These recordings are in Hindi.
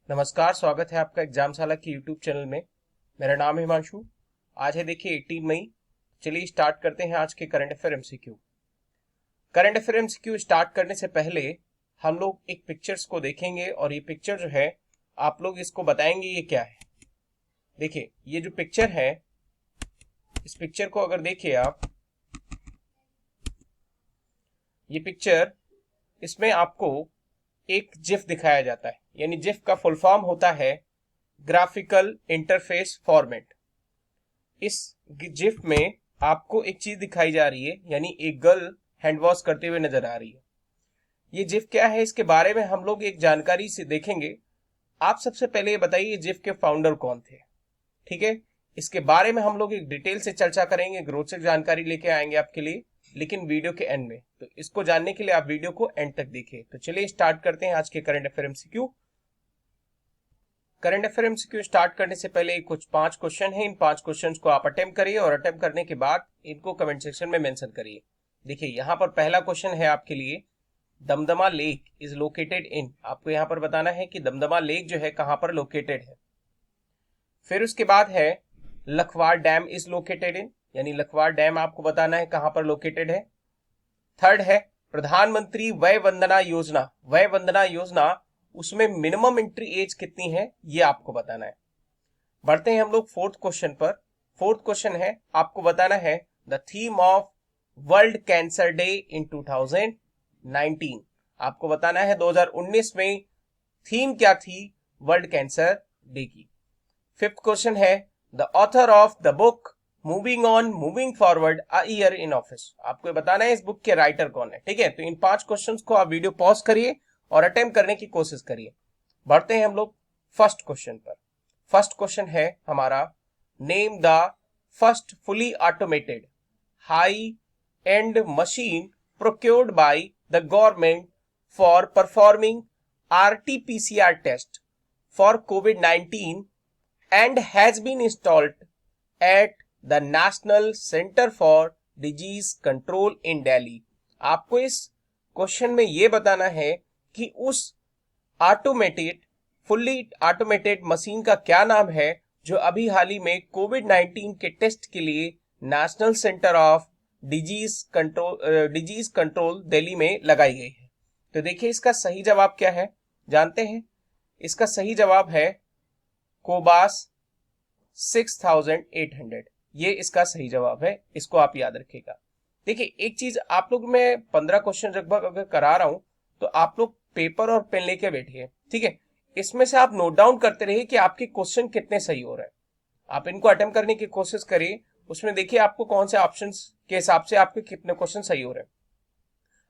नमस्कार, स्वागत है आपका एग्जामशाला के यूट्यूब चैनल में। मेरा नाम है हिमांशु। आज है देखिए 18 मई। चलिए स्टार्ट करते हैं आज के current affair MCQ. Current affair MCQ start करने से पहले हम लोग एक पिक्चर्स को देखेंगे और ये पिक्चर जो है आप लोग इसको बताएंगे ये क्या है। देखिए ये जो पिक्चर है, इस पिक्चर को अगर देखिए आप, ये पिक्चर, इसमें आपको एक जिफ दिखाया जाता है, यानी जिफ का फुल फॉर्म होता है ग्राफिकल इंटरफेस फॉर्मेट। इस जिफ में आपको एक चीज दिखाई जा रही है, यानी एक गर्ल हैंड वॉश करते हुए नजर आ रही है। ये जिफ क्या है, इसके बारे में हम लोग एक जानकारी से देखेंगे। आप सबसे पहले ये बताइए ये जिफ के फाउंडर कौन थे। ठीक है, इसके बारे में हम लोग एक डिटेल से चर्चा करेंगे, एक रोचक जानकारी लेके आएंगे आपके लिए, लेकिन वीडियो के एंड में। तो इसको जानने के लिए आप वीडियो को एंड तक देखिए। तो चलिए स्टार्ट करते हैं आज के current affair MCQ. Current affair MCQ start करने से पहले कुछ 5 क्वेश्चन है। इन 5 क्वेश्चन को आप अटेम्प्ट करिए और अटेम्प्ट करने के बाद इनको कमेंट सेक्शन में मेंशन करिए। देखिए यहाँ पर पहला क्वेश्चन है आपके लिए, Damdama lake is located in. आपको यहाँ पर बताना है कि दमदमा लेक जो है कहां पर लोकेटेड है। फिर उसके बाद है Lakhwar dam is located in, यानी लखवाड़ डैम आपको बताना है कहां पर लोकेटेड है। थर्ड है प्रधानमंत्री वय वंदना योजना। वय वंदना योजना, उसमें मिनिमम एंट्री एज कितनी है ये आपको बताना है। बढ़ते हैं हम लोग फोर्थ क्वेश्चन पर। फोर्थ क्वेश्चन है, आपको बताना है the theme of world cancer day in 2019। आपको बताना है 2019 में थीम क्या थी वर्ल्ड कैंसर डे की। फिफ्थ क्वेश्चन है the author of the book moving on moving forward a year in office. आपको बताना है इस बुक के राइटर कौन है। ठीक है, तो इन 5 क्वेश्चंस को आप वीडियो पॉज करिए और अटेम्प्ट करने की कोशिश करिए। बढ़ते हैं हम लोग फर्स्ट क्वेश्चन पर। फर्स्ट क्वेश्चन है हमारा, name the first fully automated high end machine procured by the government for performing RT-PCR test for COVID-19 and has been installed at the National Center for Disease Control in Delhi। आपको इस क्वेश्चन में यह बताना है कि उस ऑटोमेटेड फुल्ली ऑटोमेटेड मशीन का क्या नाम है जो अभी हाल ही में COVID-19 के टेस्ट के लिए national centre of disease control Delhi में लगाई गई है। तो देखिए इसका सही जवाब क्या है, जानते हैं। इसका सही जवाब है कोबास 6800। ये इसका सही जवाब है, इसको आप याद रखिएगा। देखिए एक चीज आप लोग, मैं 15 क्वेश्चन लगभग अगर करा रहा हूं तो आप लोग पेपर और पेन लेके बैठिए। ठीक है, इसमें से आप नोट डाउन करते रहिए कि आपके क्वेश्चन कितने सही हो रहे हैं। आप इनको अटेम्प्ट करने की कोशिश करिए, उसमें देखिए आपको कौन से ऑप्शन के हिसाब से आपके कितने क्वेश्चन सही हो रहे हैं।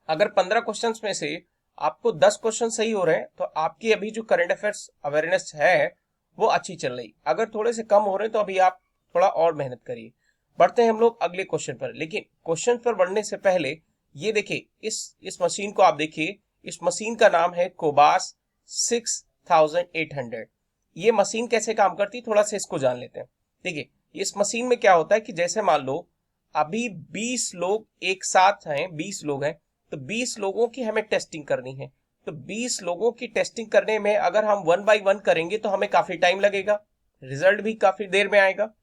अगर 15 क्वेश्चन में से आपको 10 क्वेश्चन सही हो रहे हैं तो आपकी अभी जो करंट अफेयर्स अवेयरनेस है वो अच्छी चल रही। अगर थोड़े से कम हो रहे हैं तो अभी आप थोड़ा और मेहनत करिए। बढ़ते हैं हम लोग अगले क्वेश्चन पर, लेकिन क्वेश्चन पर बढ़ने से पहले ये देखिए इस मशीन को आप देखिए। इस मशीन का नाम है कोबास 6800। ये मशीन कैसे काम करती है थोड़ा सा इसको जान लेते हैं। देखिए इस मशीन में क्या होता है कि जैसे मान लो अभी 20 लोग एक साथ हैं, 20 लोग हैं, तो 20 लोगों की हमें टेस्टिंग करनी है। तो 20 लोगों की टेस्टिंग करने में अगर हम 1 बाय 1 करेंगे तो हमें काफी टाइम लगेगा, रिजल्ट भी काफी देर में आएगा।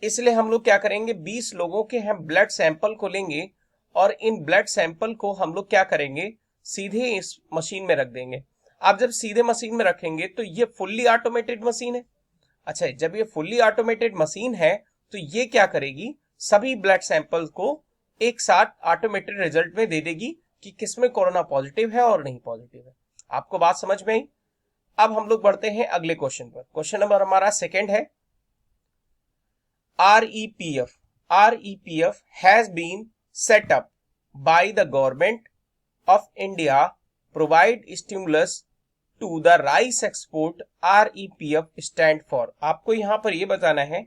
इसलिए हम लोग क्या करेंगे, 20 लोगों के हम ब्लड सैंपल को लेंगे और इन ब्लड सैंपल को हम लोग क्या करेंगे, सीधे इस मशीन में रख देंगे। आप जब सीधे मशीन में रखेंगे तो ये फुल्ली ऑटोमेटेड मशीन है। अच्छा, जब ये फुल्ली ऑटोमेटेड मशीन है तो ये क्या करेगी, सभी ब्लड सैंपल को एक साथ ऑटोमेटेड रिजल्ट में दे देगी कि किसमें कोरोना पॉजिटिव है और नहीं पॉजिटिव है। आपको बात समझ में आई। अब हम लोग बढ़ते हैं अगले क्वेश्चन पर। क्वेश्चन नंबर हमारा सेकंड है, REPF has been set up by the government of India provide stimulus to the rice export। REPF stand for। आपको यहां पर यह बताना है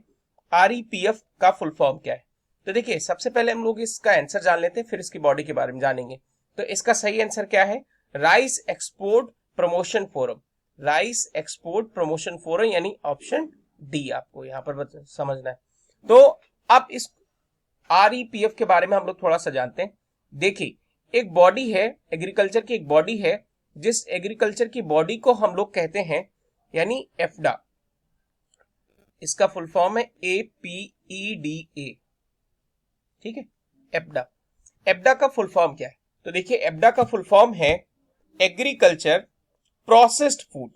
REPF का फुल फॉर्म क्या है। तो देखिए सबसे पहले हम लोग इसका आंसर जान लेते हैं, फिर इसकी बॉडी के बारे में जानेंगे। तो इसका सही आंसर क्या है, rice export promotion forum. Rice export promotion forum यानी ऑप्शन डी आपको यहां पर समझना है। तो अब इस REPF के बारे में हम लोग थोड़ा सा जानते हैं। देखिए एक बॉडी है, एग्रीकल्चर की एक बॉडी है, जिस एग्रीकल्चर की बॉडी को हम लोग कहते हैं यानी एफडा, इसका फुल फॉर्म है APEDA, ठीक है, एफडा। एफडा का फुल फॉर्म क्या है? तो देखिए एफडा का फुल फॉर्म है agriculture processed food.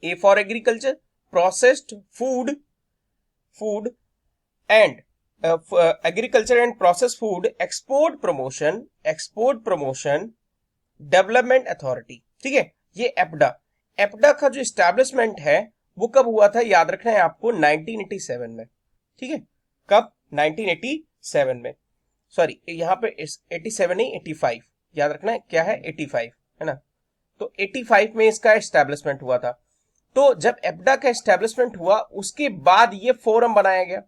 A for agriculture, processed food, food and agriculture and process food export promotion development authority, ठीक है, ये एफडा। एफडा का जो एस्टैब्लिशमेंट है वो कब हुआ था? याद रखना है आपको, 1987 में, ठीक है। कब? 1987 में, सॉरी यहाँ पे 87 नहीं 85, याद रखना है, क्या है 85, है ना। तो 85 में इसका एस्टैब्लिशमेंट हुआ था। तो जब एफडा का एस्टैब्लिशमेंट हुआ उसके बाद ये फोरम बनाया गया,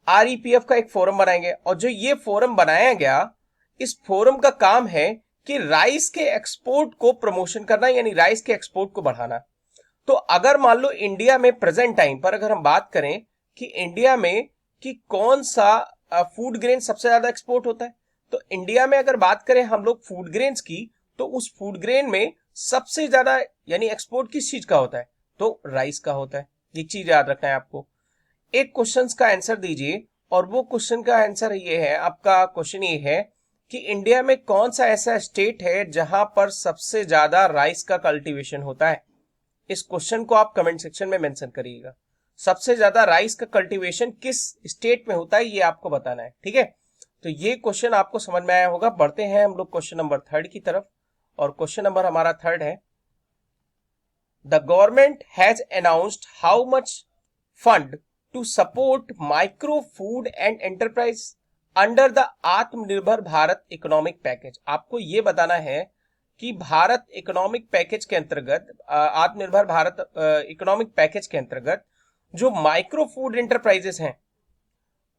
REPF का एक फोरम बनाया गया, और जो ये फोरम बनाया गया, इस फोरम का काम है कि राइस के एक्सपोर्ट को प्रमोशन करना, यानी राइस के एक्सपोर्ट को बढ़ाना। तो अगर मान लो इंडिया में प्रेजेंट टाइम पर अगर हम बात करें कि इंडिया में कि कौन सा फूड ग्रेन सबसे ज्यादा एक्सपोर्ट होता है, तो इंडिया में अगर बात करें हम लोग फूड ग्रेन्स की, तो उस फूड ग्रेन में सबसे ज्यादा यानी एक्सपोर्ट किस चीज का होता है? तो राइस का होता है। ये चीज याद रखना है आपको। एक क्वेश्चन का आंसर दीजिए, और वो क्वेश्चन का आंसर ये है, आपका क्वेश्चन ये है कि इंडिया में कौन सा ऐसा स्टेट है जहां पर सबसे ज्यादा राइस का कल्टीवेशन होता है? इस क्वेश्चन को आप कमेंट सेक्शन में मेंशन करिएगा। सबसे ज्यादा राइस का कल्टीवेशन किस स्टेट में होता है, ये आपको बताना है, ठीक है। तो ये क्वेश्चन आपको समझ में आया होगा। बढ़ते हैं हम लोग क्वेश्चन नंबर 3 की तरफ, और क्वेश्चन नंबर हमारा 3 है, the government has announced how much fund to support micro food and enterprise under the Atmanirbhar Bharat economic package. आपको ये बताना है कि भारत इकोनॉमिक पैकेज के अंतर्गत, आत्मनिर्भर भारत इकोनॉमिक पैकेज के अंतर्गत जो माइक्रो फूड एंटरप्राइजेस हैं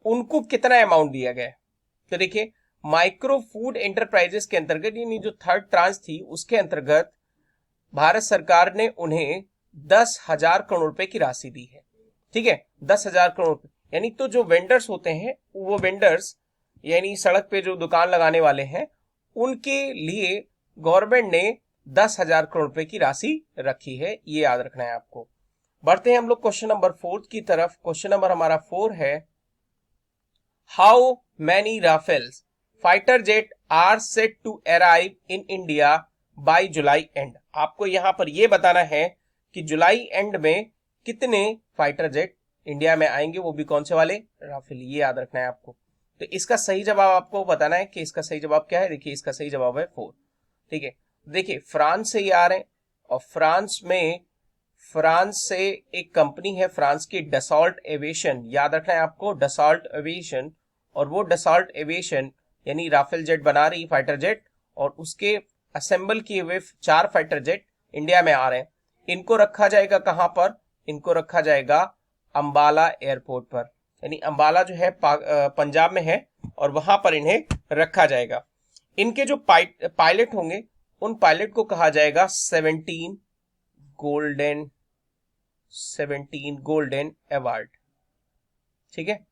उनको कितना अमाउंट दिया गया है। तो देखिए माइक्रो फूड एंटरप्राइजेस के अंतर्गत, यानी जो थर्ड ट्रांच थी उसके अंतर्गत भारत सरकार ने उन्हें 10,000 करोड़ रुपए की राशि दी है, ठीक है, 10,000 करोड़ रुपए। यानी तो जो वेंडर्स होते हैं, वो वेंडर्स यानी सड़क पे जो दुकान लगाने वाले हैं, उनके लिए गवर्नमेंट ने 10,000 करोड़ रुपए की राशि रखी है, ये याद रखना है आपको। बढ़ते हैं हम लोग क्वेश्चन नंबर 4 की तरफ। क्वेश्चन नंबर हमारा 4 है, how many Rafales fighter jet are set to arrive in India by July end. आपको यहां पर यह बताना है कि जुलाई एंड में कितने फाइटर जेट इंडिया में आएंगे, वो भी कौन से वाले? राफेल, ये याद रखना है आपको। तो इसका सही जवाब आपको बताना है कि इसका सही जवाब क्या है। देखिए इसका सही जवाब है 4, ठीक है। देखिए फ्रांस से ये आ रहे हैं, और फ्रांस से एक कंपनी है फ्रांस की, डसॉल्ट एविएशन, याद रखना है आपको, डसॉल्ट एविएशन। और वो डसॉल्ट एविएशन यानी राफेल जेट बना रही, फाइटर जेट, और उसके असेंबल किए हुए 4 फाइटर जेट इंडिया में आ रहे हैं। इनको रखा जाएगा कहां पर? इनको रखा जाएगा अंबाला एयरपोर्ट पर, यानी अंबाला जो है पंजाब में है, और वहां पर इन्हें रखा जाएगा। इनके जो पायलट होंगे, उन पायलट को कहा जाएगा 17 गोल्डन अवार्ड, ठीक है,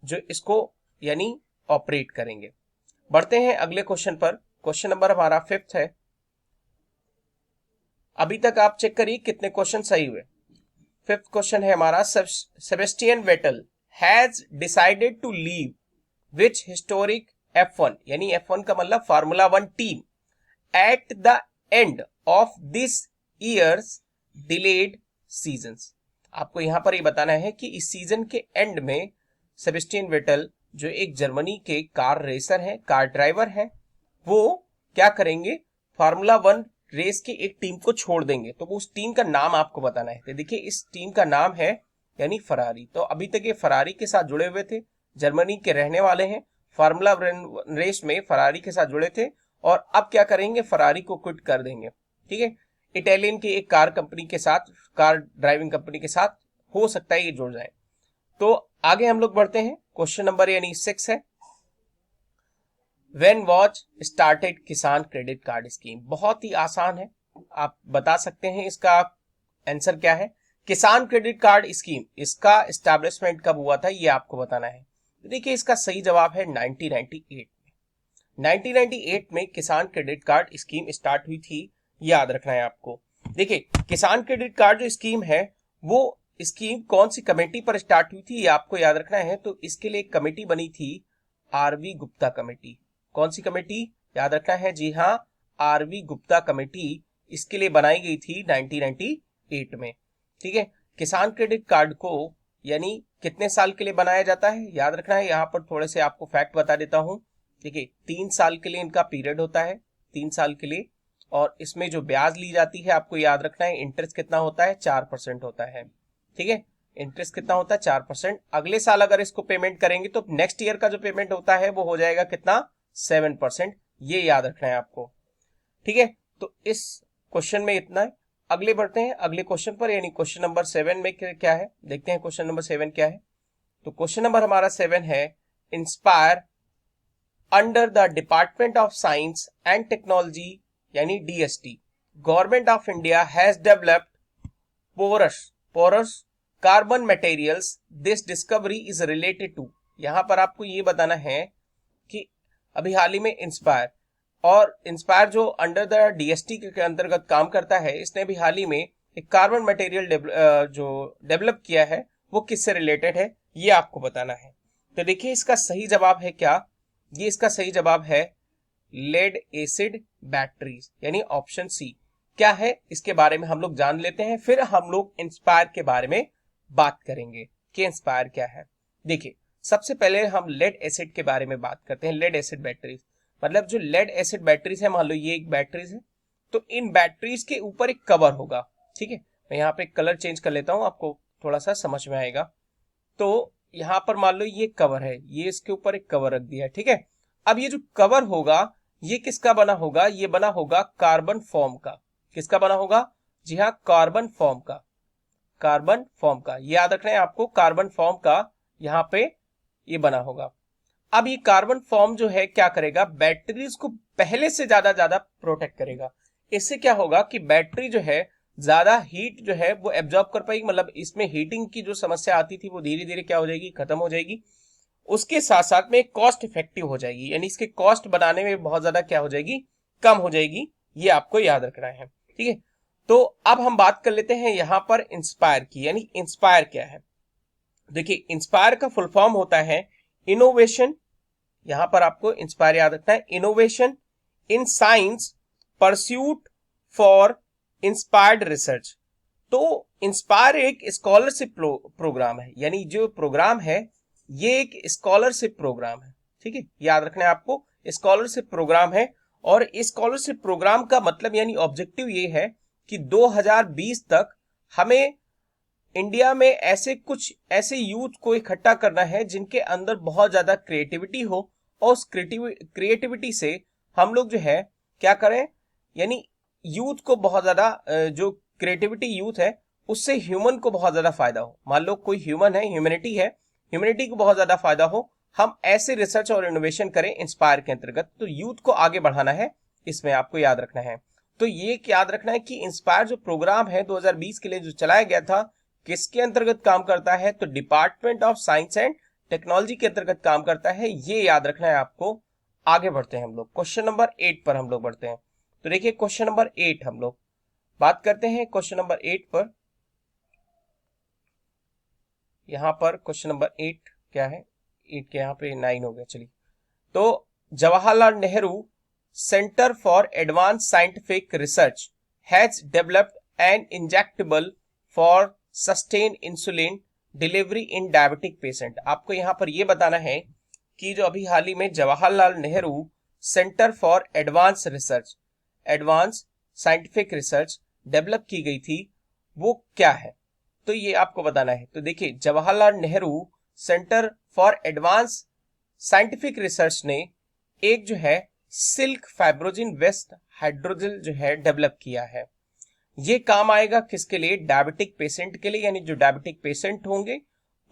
जो इसको यानी ऑपरेट करेंगे। बढ़ते हैं अगले क्वेश्चन पर। क्वेश्चन नंबर हमारा 5 है। अभी तक आप चेक करिए कितने क्वेश्चन सही हुए। 5th क्वेश्चन है हमारा, Sebastian Vettel has decided to leave which historic F1, यानी F1 का मतलब formula 1 team, at the end of this years delayed seasons. आपको यहां पर ये बताना है कि इस सीजन के एंड में सेबेस्टियन वेटल, जो एक जर्मनी के कार रेसर हैं, कार ड्राइवर हैं, वो क्या करेंगे? फार्मूला 1 रेस की एक टीम को छोड़ देंगे। तो उस टीम का नाम आपको बताना है। तो देखिए इस टीम का नाम है यानी फरारी। तो अभी तक ये फरारी के साथ जुड़े हुए थे, जर्मनी के रहने वाले हैं, फार्मूला रेस में फरारी के साथ जुड़े थे, और अब क्या करेंगे? फरारी को क्विट कर देंगे, ठीक है। इटालियन की एक कार कंपनी के साथ, कार ड्राइविंग कंपनी के साथ हो सकता है ये जुड़ जाए। तो आगे हम लोग बढ़ते हैं। क्वेश्चन नंबर यानी 6 है, व्हेन वाज स्टार्टेड किसान क्रेडिट कार्ड स्कीम। बहुत ही आसान है, आप बता सकते हैं इसका आंसर क्या है। किसान क्रेडिट कार्ड स्कीम, इसका एस्टैब्लिशमेंट कब हुआ था, ये आपको बताना है। देखिए इसका सही जवाब है 1998 में। 1998 में किसान क्रेडिट कार्ड स्कीम स्टार्ट हुई थी, याद रखना है आपको। देखिए, किसान क्रेडिट कार्ड जो स्कीम है वो स्कीम कौन सी कमेटी पर स्टार्ट हुई थी ये आपको याद रखना है। तो इसके लिए एक कमेटी बनी थी, आरवी गुप्ता कमेटी। कौन सी कमेटी याद रखना है? जी हाँ, आरवी गुप्ता कमेटी इसके लिए बनाई गई थी 1998 में। ठीक है, किसान क्रेडिट कार्ड को यानी कितने साल के लिए बनाया जाता है याद रखना है। यहाँ पर थोड़े से आपको फैक्ट बता देता हूँ। देखिए, 3 साल के लिए इनका पीरियड होता है, 3 साल के लिए। और इसमें जो ब्याज ली जाती है आपको याद रखना है, इंटरेस्ट कितना होता है? 4% होता है। ठीक है, इंटरेस्ट कितना होता है? 4%। अगले साल अगर इसको पेमेंट करेंगे तो नेक्स्ट ईयर का जो पेमेंट होता है वो हो जाएगा कितना? 7%। ये याद रखना है आपको। ठीक है, तो इस क्वेश्चन में इतना है। अगले बढ़ते हैं अगले क्वेश्चन पर, यानी क्वेश्चन नंबर 7 में क्या है, देखते हैं क्वेश्चन नंबर 7 क्या है। तो क्वेश्चन नंबर हमारा 7 है, INSPIRE under the department of science and technology यानी DST, government of India has developed porous carbon materials, this discovery is related to. यहां पर आपको ये बताना है कि अभी हाल ही में इंस्पायर जो अंडर द डीएसटी के अंतर्गत काम करता है, इसने भी हाल ही में एक कार्बन मटेरियल जो डेवलप किया है वो किससे रिलेटेड है ये आपको बताना है। तो देखिए, इसका सही जवाब है क्या? ये इसका सही जवाब है लेड एसिड बैटरीज, यानी ऑप्शन सी। क्या है इसके बारे में हम लोग जान लेते हैं, फिर हम लोग इंस्पायर के बारे में बात करेंगे कि इंस्पायर क्या है। देखिए, सबसे पहले हम लेड एसिड के बारे में बात करते हैं। लेड एसिड बैटरीज मतलब जो लेड एसिड बैटरीज है, मान लो ये एक बैटरीज है, तो इन बैटरीज के ऊपर एक कवर होगा। ठीक है, मैं यहाँ पे कलर चेंज कर लेता हूं, आपको थोड़ा सा समझ में आएगा। तो यहाँ पर मान लो ये कवर है, ये इसके ऊपर एक कवर रख दिया है। ठीक है, अब ये जो कवर होगा ये किसका बना होगा? ये बना होगा कार्बन फॉर्म का। किसका बना होगा? जी हाँ, कार्बन फॉर्म का। कार्बन फॉर्म का, ये याद रखना है आपको, कार्बन फॉर्म का यहाँ पे ये बना होगा। अब ये कार्बन फॉर्म जो है क्या करेगा? बैटरीज को पहले से ज्यादा प्रोटेक्ट करेगा। इससे क्या होगा कि बैटरी जो है ज्यादा हीट जो है वो एब्जॉर्ब कर पाएगी, मतलब इसमें हीटिंग की जो समस्या आती थी वो धीरे धीरे क्या हो जाएगी? खत्म हो जाएगी। उसके साथ साथ में कॉस्ट इफेक्टिव हो जाएगी, यानी इसके कॉस्ट बनाने में बहुत ज्यादा क्या हो जाएगी? कम हो जाएगी। ये आपको याद रखना है। ठीक है, तो अब हम बात कर लेते हैं यहां पर इंस्पायर की, यानी इंस्पायर क्या है। देखिए, इंस्पायर का फुल फॉर्म होता है इनोवेशन। यहां पर आपको इंस्पायर याद रखना है, innovation in science pursuit for inspired research. तो इंस्पायर एक स्कॉलरशिप प्रोग्राम है, यानी जो प्रोग्राम है ये एक स्कॉलरशिप प्रोग्राम है। ठीक है, याद रखना है आपको, स्कॉलरशिप प्रोग्राम है। और इस स्कॉलरशिप प्रोग्राम का मतलब यानी ऑब्जेक्टिव ये है कि 2020 तक हमें इंडिया में ऐसे यूथ को इकट्ठा करना है जिनके अंदर बहुत ज्यादा क्रिएटिविटी हो, और उस क्रिएटिविटी से हम लोग जो है क्या करें, यानी यूथ को बहुत ज्यादा जो क्रिएटिविटी यूथ है उससे ह्यूमन को बहुत ज्यादा फायदा हो। मान लो कोई ह्यूमन है, ह्यूमैनिटी को बहुत ज्यादा फायदा हो, हम ऐसे रिसर्च और इनोवेशन करें इंस्पायर के अंतर्गत, तो यूथ को आगे बढ़ाना है, इसमें आपको याद रखना है। तो ये याद रखना है कि इंस्पायर जो प्रोग्राम है 2020 के लिए जो चलाया गया था, किसके अंतर्गत काम करता है? तो department of science and technology के अंतर्गत काम करता है, ये याद रखना है आपको। आगे बढ़ते हैं हम लोग, क्वेश्चन नंबर 8 पर हम लोग बढ़ते हैं। तो देखिए, क्वेश्चन नंबर 8 हम लोग बात करते हैं। क्वेश्चन नंबर 8 पर, यहां पर क्वेश्चन नंबर 8 क्या है? 8 के यहाँ पे 9 हो गया, चलिए। तो Jawaharlal Nehru centre for advance scientific research has developed N injectable for sustain insulin delivery in diabetic patient. आपको यहां पर यह बताना है कि जो अभी हाल ही में Jawaharlal Nehru centre for advance scientific research develop की गई थी वो क्या है, तो ये आपको बताना है। तो देखिए, Jawaharlal Nehru centre for advance scientific research ने एक जो है सिल्क फाइब्रोजिन वेस्ट हाइड्रोजेल जो है डेवलप किया है। ये काम आएगा किसके लिए? डायबिटिक पेशेंट के लिए, यानी जो डायबिटिक पेशेंट होंगे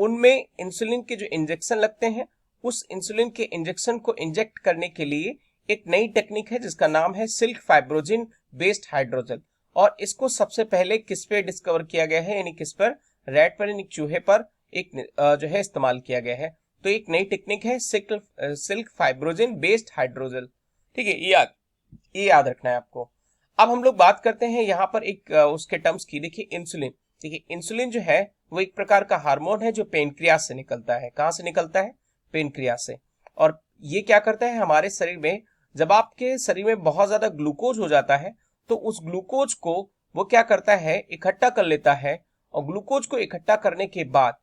उनमें इंसुलिन के जो इंजेक्शन लगते हैं, उस इंसुलिन के इंजेक्शन को इंजेक्ट करने के लिए एक नई टेक्निक है जिसका नाम है सिल्क फाइब्रोजिन बेस्ड हाइड्रोजेल। और इसको सबसे पहले किस पे डिस्कवर किया गया है, यानी किस पर? रैट पर, यानी चूहे पर एक जो है इस्तेमाल किया गया है। तो एक नई टेक्निक है सिल्क फाइब्रोजिन बेस्ड हाइड्रोजेल। ठीक है, ये याद रखना है आपको। अब हम लोग बात करते हैं यहाँ पर एक उसके टर्म्स की। देखिए इंसुलिन, देखिए इंसुलिन जो है वो एक प्रकार का हार्मोन है जो पेनक्रियास से निकलता है। कहाँ से निकलता है? पेनक्रियास से। और ये क्या करता है हमारे शरीर में, जब आपके शरीर में बहुत ज्यादा ग्लूकोज हो जाता है तो उस ग्लूकोज को वो क्या करता है, इकट्ठा कर लेता है, और ग्लूकोज को इकट्ठा करने के बाद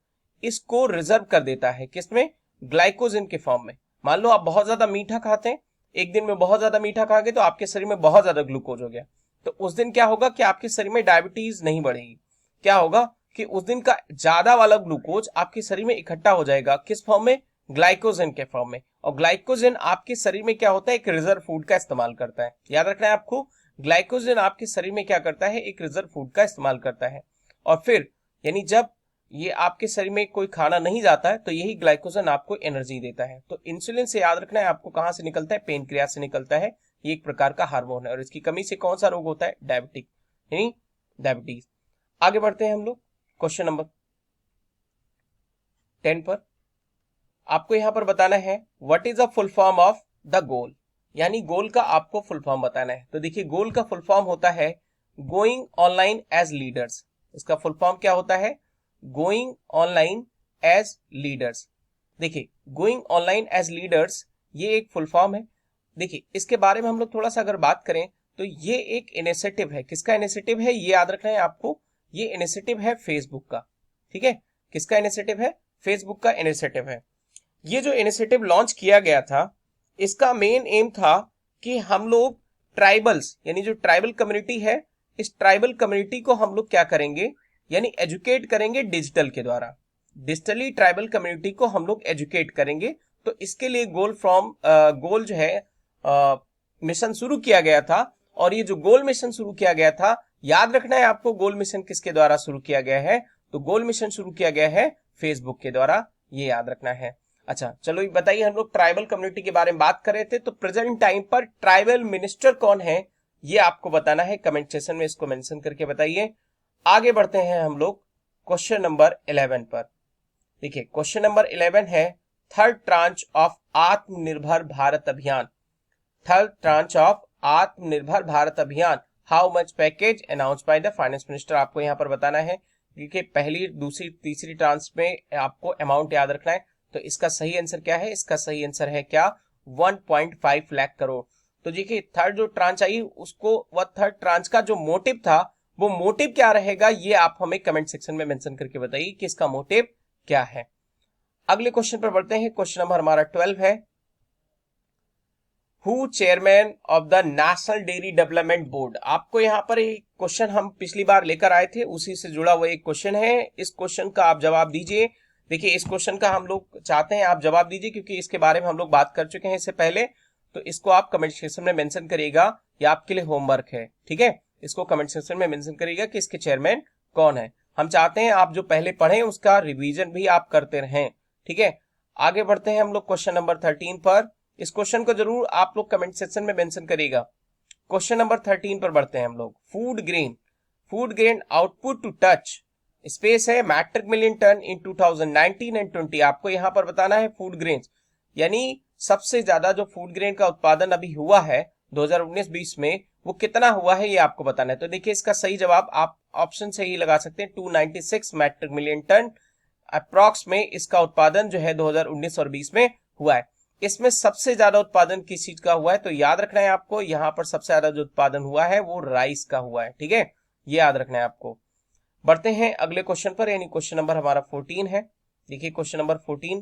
इसको रिजर्व कर देता है। किसमें? ग्लाइकोजन के फॉर्म में। मान लो आप बहुत ज्यादा मीठा खाते हैं, एक दिन में बहुत ज्यादा मीठा खा गए तो आपके शरीर में बहुत ज्यादा ग्लूकोज हो गया, तो उस दिन क्या होगा कि आपके शरीर में डायबिटीज नहीं बढ़ेगी। क्या होगा कि उस दिन का ज्यादा वाला ग्लूकोज आपके शरीर में इकट्ठा हो जाएगा। किस फॉर्म में? ग्लाइकोजन के फॉर्म में। और ग्लाइकोजन आपके शरीर में क्या होता है, एक रिजर्व फूड का इस्तेमाल करता है। याद रखना है आपको, ग्लाइकोजन आपके शरीर में क्या करता है, एक रिजर्व फूड का इस्तेमाल करता है। और फिर यानी जब ये आपके शरीर में कोई खाना नहीं जाता है तो यही ग्लाइकोजन आपको एनर्जी देता है। तो इंसुलिन से याद रखना है आपको, कहां से निकलता है? पेनक्रियास से निकलता है। ये एक प्रकार का हार्मोन है और इसकी कमी से कौन सा रोग होता है? डायबिटिक, यानी डायबिटीज। आगे बढ़ते हैं हम लोग क्वेश्चन नंबर 10 पर। आपको यहां पर बताना है what is the full form of the goal, यानी गोल का आपको फुल फॉर्म बताना है। तो देखिए गोल का फुल फॉर्म होता है गोइंग ऑनलाइन एज लीडर्स। इसका फुल फॉर्म क्या होता है? Going online as leaders. देखिए गोइंग ऑनलाइन एज लीडर्स ये एक फुल फॉर्म है। देखिए इसके बारे में हम लोग थोड़ा सा अगर बात करें तो ये एक इनिशिएटिव है। किसका इनिशिएटिव है ये याद रखना है आपको, ये इनिशिएटिव है फेसबुक का। ठीक है, किसका इनिशिएटिव है? फेसबुक का इनिशिएटिव है। ये जो इनिशिएटिव लॉन्च किया गया था इसका मेन एम था कि हम लोग ट्राइबल्स, यानी जो ट्राइबल कम्युनिटी है, इस ट्राइबल कम्युनिटी को हम लोग क्या करेंगे, यानी एजुकेट करेंगे डिजिटल के द्वारा। डिजिटली ट्राइबल कम्युनिटी को हम लोग एजुकेट करेंगे। तो इसके लिए गोल जो है मिशन शुरू किया गया था। और ये जो गोल मिशन शुरू किया गया था, याद रखना है आपको, गोल मिशन किसके द्वारा शुरू किया गया है? तो गोल मिशन शुरू किया गया है फेसबुक के द्वारा, ये याद रखना है। अच्छा चलो ये बताइए, हम लोग ट्राइबल कम्युनिटी के बारे में बात कर रहे थे, तो प्रेजेंट टाइम पर ट्राइबल मिनिस्टर कौन है ये आपको बताना है। कमेंट सेक्शन में इसको मेंशन करके बताइए। आगे बढ़ते हैं हम लोग क्वेश्चन नंबर 11 पर। देखिए क्वेश्चन नंबर 11 है थर्ड ट्रांच ऑफ आत्मनिर्भर भारत अभियान। थर्ड ट्रांच ऑफ आत्मनिर्भर भारत अभियान, how much package announce by the finance minister. आपको यहां पर बताना है कि पहली, दूसरी, तीसरी ट्रांच में आपको अमाउंट याद रखना है। तो इसका सही आंसर क्या है? इसका सही आंसर है क्या? 1.5 लाख करोड़। तो देखिए थर्ड जो ट्रांच आई उसको, वह थर्ड ट्रांच का जो मोटिव था, वो मोटिव क्या रहेगा ये आप हमें कमेंट सेक्शन में मेंशन करके बताइए कि इसका मोटिव क्या है। अगले क्वेश्चन पर बढ़ते हैं। क्वेश्चन नंबर हमारा 12 है who chairman of the national dairy development board. आपको यहाँ पर एक क्वेश्चन हम पिछली बार लेकर आए थे, उसी से जुड़ा हुआ एक क्वेश्चन है। इस क्वेश्चन का आप जवाब दीजिए। देखिए इस क्वेश्चन का हम लोग चाहते हैं आप जवाब दीजिए, क्योंकि इसके बारे में हम लोग बात कर चुके हैं इससे पहले। तो इसको आप कमेंट सेक्शन में मेंशन करिएगा, ये आपके लिए होमवर्क है। ठीक है, इसको कमेंट सेक्शन में मेंशन करिएगा कि इसके चेयरमैन कौन है। हम चाहते हैं आप जो पहले पढ़े उसका रिवीजन भी आप करते रहें। ठीक है, आगे बढ़ते हैं हम लोग क्वेश्चन नंबर 13 पर। इस क्वेश्चन को जरूर आप लोग कमेंट सेक्शन में मेंशन करिएगा। क्वेश्चन नंबर 13 पर बढ़ते हैं हम लोग। Food grain output to touch space है metric million ton in 2019 and 20। आपको यहां पर बताना है फूड ग्रेन, यानी सबसे ज्यादा जो फूड ग्रेन का उत्पादन अभी हुआ है 2019-20 में, वो कितना हुआ है ये आपको बताना है। तो देखिए इसका सही जवाब आप ऑप्शन से ही लगा सकते हैं, 296 मैट्रिक मिलियन टन अप्रॉक्स में इसका उत्पादन जो है 2019 और 20 में हुआ है। इसमें सबसे ज्यादा उत्पादन किस चीज का हुआ है? तो याद रखना है आपको, यहां पर सबसे ज्यादा जो उत्पादन हुआ है वो राइस का हुआ है। ठीक है, ये याद रखना है आपको। बढ़ते हैं अगले क्वेश्चन पर, यानी क्वेश्चन नंबर हमारा 14 है। देखिए क्वेश्चन नंबर 14,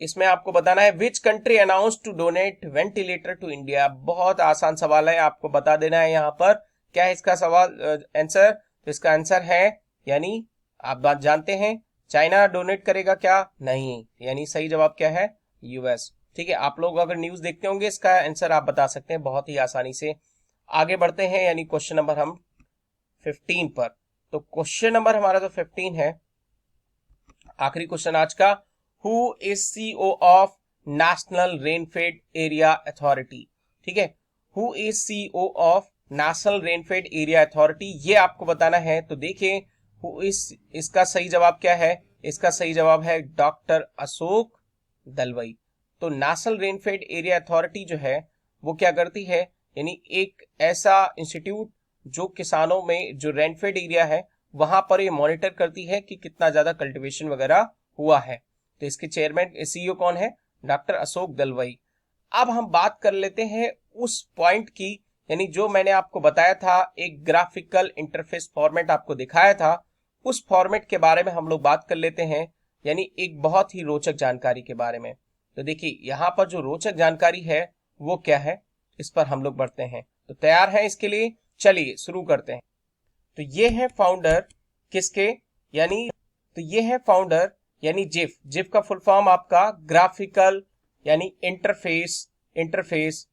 इसमें आपको बताना है which country announce to donate ventilator to India. बहुत आसान सवाल है, आपको बता देना है यहाँ पर क्या है इसका सवाल आंसर। तो इसका आंसर है, यानी आप बात जानते हैं, चाइना डोनेट करेगा क्या? नहीं, यानी सही जवाब क्या है? यूएस। ठीक है, आप लोग अगर न्यूज देखते होंगे इसका आंसर आप बता सकते हैं बहुत ही आसानी से। आगे बढ़ते हैं, यानी क्वेश्चन नंबर हम 15 पर। तो क्वेश्चन नंबर हमारा जो 15 है, आखिरी क्वेश्चन आज का, who is CEO of national rainfed area authority. ठीक है, who is CEO of national rainfed area authority, ये आपको बताना है। तो देखिए इसका सही जवाब क्या है? इसका सही जवाब है डॉक्टर अशोक दलवाई। तो नेशनल रेनफेड एरिया अथॉरिटी जो है वो क्या करती है, यानी एक ऐसा इंस्टीट्यूट जो किसानों में जो रेनफेड एरिया है वहां पर ये मॉनिटर करती है कि कितना ज्यादा कल्टीवेशन वगैरह हुआ है। तो इसके चेयरमैन सीईओ कौन है? डॉक्टर अशोक दलवाई। अब हम बात कर लेते हैं उस पॉइंट की, यानी जो मैंने आपको बताया था, एक ग्राफिकल इंटरफेस फॉर्मेट आपको दिखाया था, उस फॉर्मेट के बारे में हम लोग बात कर लेते हैं, यानी एक बहुत ही रोचक जानकारी के बारे में। तो देखिए यहां पर जो रोचक जानकारी है वो क्या है, इस पर हम लोग बढ़ते हैं। तो तैयार हैं इसके लिए? चलिए शुरू करते हैं। तो ये है फाउंडर किसके, यानी तो ये है फाउंडर यानी जिफ। जिफ का फुल फॉर्म आपका ग्राफिकल यानी इंटरफेस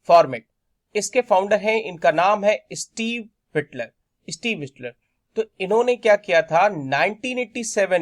फॉर्मेट। इसके फाउंडर हैं, इनका नाम है स्टीव विटलर। तो इन्होंने क्या किया था 1987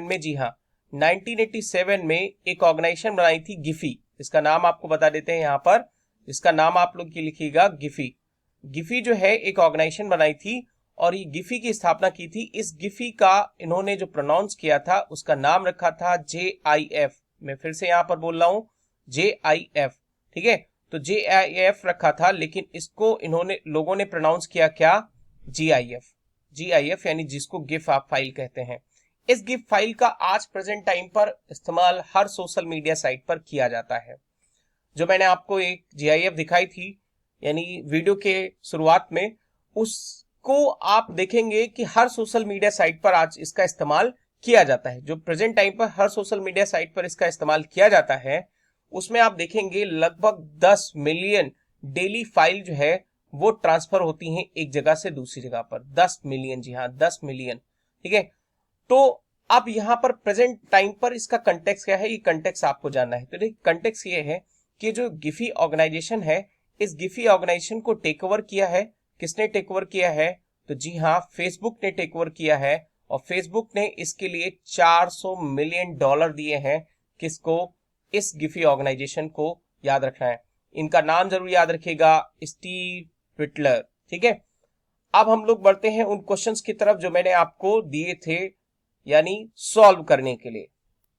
में, जी हाँ 1987 में एक ऑर्गेनाइजेशन बनाई थी गिफी। इसका नाम आपको बता देते हैं यहां पर, इसका नाम आप लोग की लिखिएगा गिफी। गिफी जो है एक ऑर्गेनाइजेशन बनाई थी और ये गिफी की स्थापना की थी। इस गिफी का इन्होंने जो प्रोनाउंस किया था उसका नाम रखा था JIF। मैं फिर से यहां पर बोल रहा हूं JIF, ठीक है। तो JIF रखा था, लेकिन इसको इन्होंने लोगों ने प्रोनाउंस किया क्या? GIF यानी जिसको गिफ आप फाइल कहते हैं। इस गिफ फाइल का आज प्रेजेंट टाइम पर इस्तेमाल हर सोशल मीडिया साइट पर किया जाता है। जो मैंने आपको एक GIF दिखाई थी यानी वीडियो के शुरुआत में, उसको आप देखेंगे कि हर सोशल मीडिया साइट पर आज इसका इस्तेमाल किया जाता है। जो प्रेजेंट टाइम पर हर सोशल मीडिया साइट पर इसका इस्तेमाल किया जाता है उसमें आप देखेंगे लगभग 10 मिलियन डेली फाइल जो है वो ट्रांसफर होती हैं एक जगह से दूसरी जगह पर। 10 मिलियन, जी हाँ 10 मिलियन, ठीक है। तो अब यहां पर प्रेजेंट टाइम पर इसका कंटेक्स्ट क्या है, ये कंटेक्स्ट आपको जानना है। तो देखिए कंटेक्स्ट ये है कि जो गिफी ऑर्गेनाइजेशन है, इस गिफी ऑर्गेनाइजेशन को टेक ओवर किया है। किसने टेक ओवर किया है? तो जी हाँ फेसबुक ने टेक ओवर किया है, और फेसबुक ने इसके लिए $400 मिलियन दिए हैं। किसको? इस गिफी ऑर्गेनाइजेशन को। याद रखना है, इनका नाम जरूर याद रखिएगा, स्टीव विटलर, ठीक है। अब हम लोग बढ़ते हैं उन क्वेश्चंस की तरफ जो मैंने आपको दिए थे, यानी सॉल्व करने के लिए।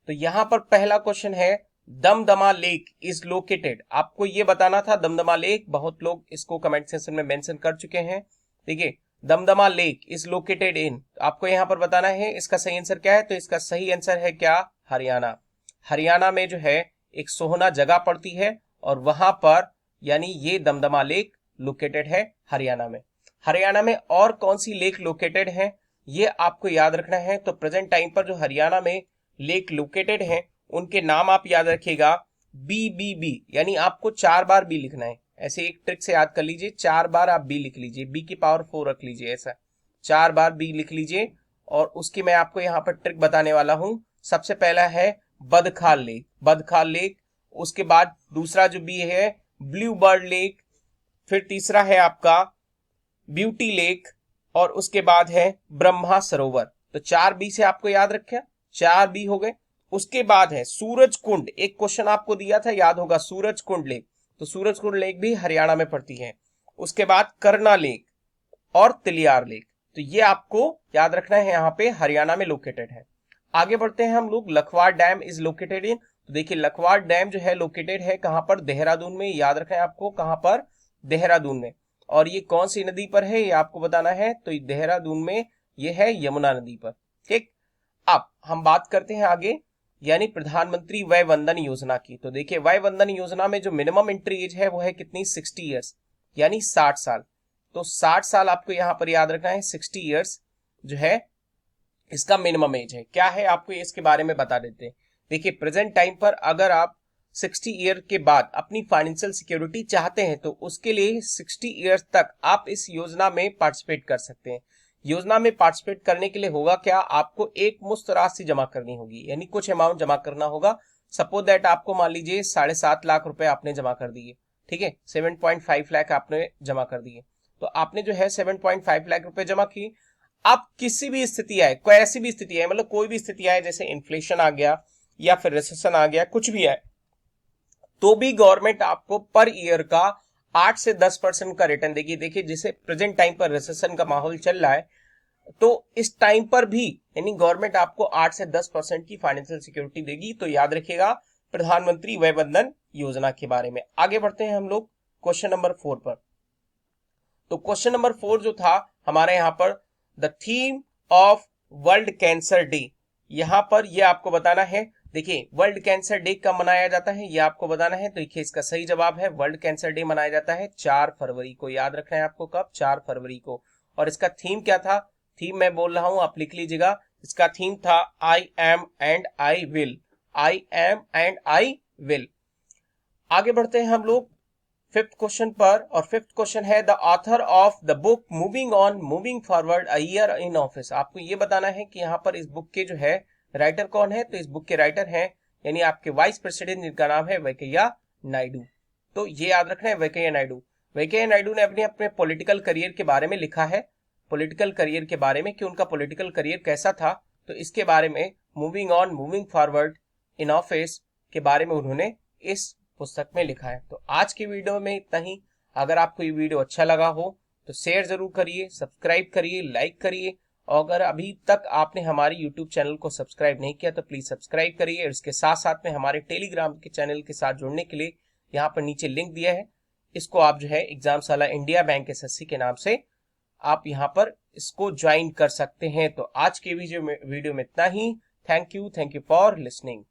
तो यहां पर पहला क्वेश्चन है, दमदमा लेक इज लोकेटेड। आपको ये बताना था दमदमा लेक, बहुत लोग इसको कमेंट सेक्शन में मेंशन कर चुके हैं। देखिए Damdama lake is located in, आपको यहां पर बताना है इसका सही आंसर क्या है। तो इसका सही आंसर है क्या? हरियाणा। हरियाणा में जो है एक सोहना जगह पड़ती है और वहां पर यानी ये दमदमा लेक लोकेटेड है हरियाणा में। हरियाणा में और कौन सी लेक लोकेटेड है ये आपको याद रखना है। तो प्रेजेंट टाइम पर जो हरियाणा में लेक लोकेटेड है उनके नाम आप याद रखिएगा, BBB, यानी आपको 4 बार बी लिखना है। ऐसे एक ट्रिक से याद कर लीजिए, 4 बार आप बी लिख लीजिए, बी की पावर 4 रख लीजिए, ऐसा 4 बार बी लिख लीजिए। और उसकी मैं आपको यहाँ पर ट्रिक बताने वाला हूं। सबसे पहला है बदखाल लेक, उसके बाद दूसरा जो बी है ब्लू बर्ड लेक, फिर तीसरा है आपका ब्यूटी लेक, और उसके बाद है ब्रह्मा सरोवर। तो 4 बी से आपको याद रखें, 4 बी हो गए। उसके बाद है सूरज कुंड, एक क्वेश्चन आपको दिया था याद होगा, सूरज कुंड लेक। तो सूरज कुंड लेक भी हरियाणा में पड़ती है। उसके बाद करना लेक और तिलियार लेक, तो ये आपको याद रखना है, यहाँ पे हरियाणा में लोकेटेड है। आगे बढ़ते हैं हम लोग, Lakhwar dam is located in. तो देखिए लखवाड़ डैम जो है लोकेटेड है कहां पर? देहरादून में। याद रखें आपको, कहां पर? देहरादून में। और ये कौन सी नदी पर है ये आपको बताना है। तो देहरादून में ये है यमुना नदी पर, ठीक। अब हम बात करते हैं आगे, यानी प्रधानमंत्री वय वंदन योजना की। तो देखिए वय वंदन योजना में जो मिनिमम एंट्री एज है वो है कितनी? 60 ईयर्स, यानी 60 साल। तो 60 साल आपको यहां पर याद रखना है, 60 ईयर्स जो है इसका मिनिमम एज है। क्या है आपको इसके बारे में बता देते हैं। देखिए प्रेजेंट टाइम पर अगर आप 60 ईयर के बाद अपनी फाइनेंशियल सिक्योरिटी चाहते हैं तो उसके लिए 60 ईयर्स तक आप इस योजना में पार्टिसिपेट कर सकते हैं। योजना में पार्टिसिपेट करने के लिए होगा क्या? आपको एक मुश्त राशि जमा करनी होगी, यानी कुछ अमाउंट जमा करना होगा। सपोज दैट आपको मान लीजिए 7.5 लाख रुपए आपने जमा कर दिए, ठीक है, 7.5 लाख आपने जमा कर दिए। तो आपने जो है 7.5 लाख रुपए जमा किए। अब किसी भी स्थिति आए, कोई ऐसी भी स्थिति आए, मतलब कोई भी स्थिति आए, जैसे इन्फ्लेशन आ गया या फिर रिसेशन आ गया, कुछ भी आए, तो भी गवर्नमेंट आपको पर ईयर का 8 से 10% का रिटर्न देगी। देखिए जैसे प्रेजेंट टाइम पर रिसेशन का माहौल चल रहा है, तो इस टाइम पर भी यानी गवर्नमेंट आपको 8 से 10% की फाइनेंशियल सिक्योरिटी देगी। तो याद रखिएगा प्रधानमंत्री वय वंदन योजना के बारे में। आगे बढ़ते हैं हम लोग क्वेश्चन नंबर 4 पर। तो क्वेश्चन नंबर 4 जो था हमारे यहाँ पर, the theme of world cancer day, यहाँ पर ये आपको बताना है। देखिए वर्ल्ड कैंसर डे कब मनाया जाता है ये आपको बताना है। तो देखिए इसका सही जवाब है वर्ल्ड कैंसर डे मनाया जाता है 4 फरवरी को। याद रखना है आपको, कब? 4 फरवरी को। और इसका थीम क्या था? थीम मैं बोल रहा हूं, आप लिख लीजिएगा। इसका थीम था I am and I will. I am and I will. आगे बढ़ते हैं हम लोग 5th क्वेश्चन पर, और 5th क्वेश्चन है the author of the book moving on moving forward a year in office. आपको ये बताना है कि यहाँ पर इस बुक के जो है राइटर कौन है। तो इस बुक के राइटर हैं यानी आपके वाइस प्रेसिडेंट, जिनका नाम है वेंकैया नायडू। तो ये याद रखना है वेंकैया नायडू। वेंकैया नायडू ने अपने पॉलिटिकल करियर के बारे में लिखा है, पॉलिटिकल करियर के बारे में कि उनका पॉलिटिकल करियर कैसा था। तो इसके बारे में moving on moving forward in office के बारे में उन्होंने इस पुस्तक में लिखा है। तो आज की वीडियो में इतना ही। अगर आपको ये वीडियो अच्छा लगा हो तो शेयर जरूर करिए, सब्सक्राइब करिए, लाइक करिए। और अगर अभी तक आपने हमारे YouTube चैनल को सब्सक्राइब नहीं किया तो प्लीज सब्सक्राइब करिए। और इसके साथ साथ में हमारे टेलीग्राम के चैनल के साथ जुड़ने के लिए यहाँ पर नीचे लिंक दिया है, इसको आप जो है एग्जामशाला इंडिया बैंक SSC के नाम से आप यहाँ पर इसको ज्वाइन कर सकते हैं। तो आज के वीडियो में इतना ही। Thank you for listening.